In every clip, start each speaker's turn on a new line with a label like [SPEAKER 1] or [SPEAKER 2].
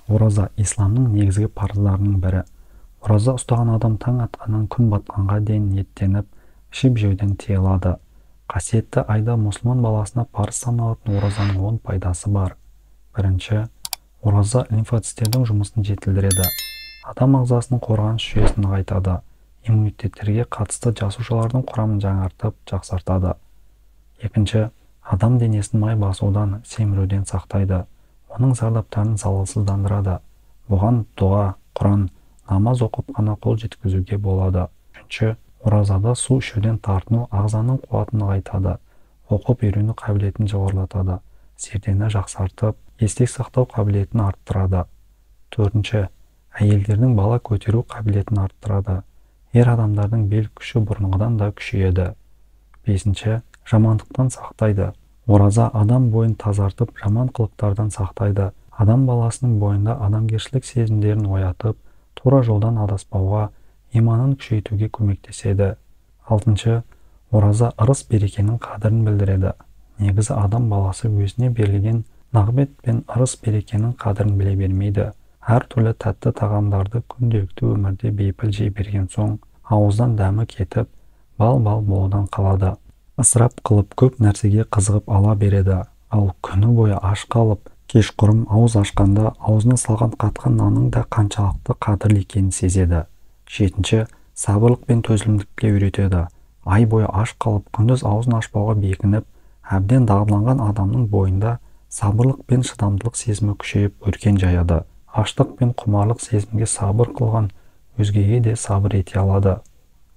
[SPEAKER 1] Ораза исламның негізгі парыздарының бірі. Ораза ұстаған адам таң атқаннан күн батқанға дейін ниеттеніп, ішіп-жеуден тыйылады. Қасиетті айда мұсылман баласына парыз саналатын оразаның 10 пайдасы бар. Бірінші, ораза лимфоциттердің жұмысын жетілдіреді. Адам ағзасының қорғаныс жүйесін нығайтады. Иммунитеттерге қатысты жасушалардың құрамын жаңартып, жақсартады. Екінші, адам денесін май басудан, семіруден сақтайды. Оның зардаптарын залалсыздандырады. Бұған дұға, Құран, намаз оқып қана қол жеткізуге болады. Үшінші, оразада су ішуден тартыну ағзаның қуатын нығайтады. Оқып үйрену қабілетін жоғарылатады. Зердені жақсартып, естек сақтау қабілетін арттырады. Төртінші, әйелдердің бала көтеру қабілетін арттырады. Ер адамдардың бел күші бұрынғыдан да күшейеді. Бесінші, жамандықтан сақтайды. Ораза адам бойын тазартып, жаман қылықтардан сақтайды. Адам баласының бойында адамгершілік сезімдерін оятып, тура жолдан адаспауға, иманын күшейтуге көмектеседі. Алтыншы, ораза ырыс берекенің қадірін білдіреді. Негізі адам баласы өзіне берілген нағмет пен ырыс берекенің қадірін біле бермейді. Әр түрлі тәтті тағамдарды күнделікті өмірде бейпіл жей берген соң, ауыздан дәмі кетіп, бал-бал болудан қалады. Ысырап қылып көп нәрсеге қызығып ала береді. Ал күні бойы аш қалып, кешқұрым ауыз ашқанда аузына салған қатқан нанның да қаншалықты қадірлі екенін сезеді. Жетінші, сабырлық пен төзімділікке үйретеді. Ай бойы аш қалып, күндіз аузын ашпауға бекініп, әбден дағдыланған адамның бойында сабырлық пен шыдамдылық сезімі күшейіп өркен жаяды. Аштық пен құмарлық сезімге сабыр қылған өзгеге де сабыр ете алады.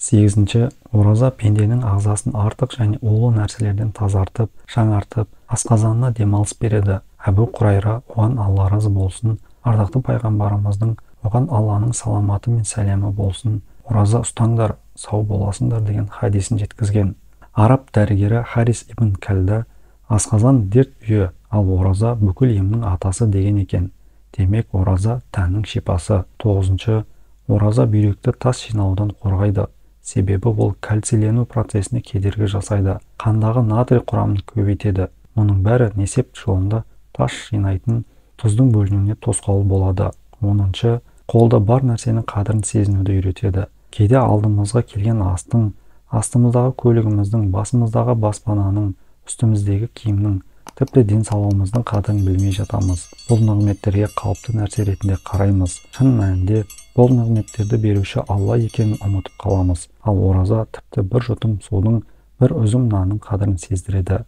[SPEAKER 1] Сегізінші, ораза пенденің ағзасын артық және улы нәрселерден тазартып, жаңартып, асқазанына демалыс береді. Әбу Құрайра, оған Алла разы болсын, ардақты пайғамбарымыздың, оған Алланың саламаты мен сәлемі болсын, ораза ұстаңдар, сау боласыңдар деген хадисін жеткізген. Араб дәрігері Харис ибн Кәлді асқазан дерт үйі, ал ораза бүкіл емнің атасы деген екен. Демек, ораза тәннің шипасы. Тоғызыншы, ораза бүйректі тас жинаудан қорғайды. Себебі ол кальцийлену процесіне кедергі жасайды. Қандағы натрий құрамын көбейтеді. Мұның бәрі несеп жолында тас жинайтын тұздың бөлінуіне тосқауыл болады. 10-шы, қолда бар нәрсенің қадірін сезінуді үйретеді. Кейде алдымызға келген астың, астымыздағы көлігіміздің, басымыздағы баспананың, үстіміздегі киімнің, тіпті денсаулығымыздың қадірін білмей жатамыз. Бұл нығметтерге қалыпты нәрсе ретінде қараймыз. Шын мәнінде бұл нығметтерді беруші Алла екенін ұмытып қаламыз. Ал ораза тіпті бір жұтым судың, бір үзім нанның қадірін сездіреді.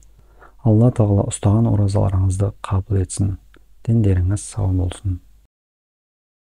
[SPEAKER 1] Алла тағала ұстаған оразаларыңызды қабыл етсін. Дендеріңіз сау болсын.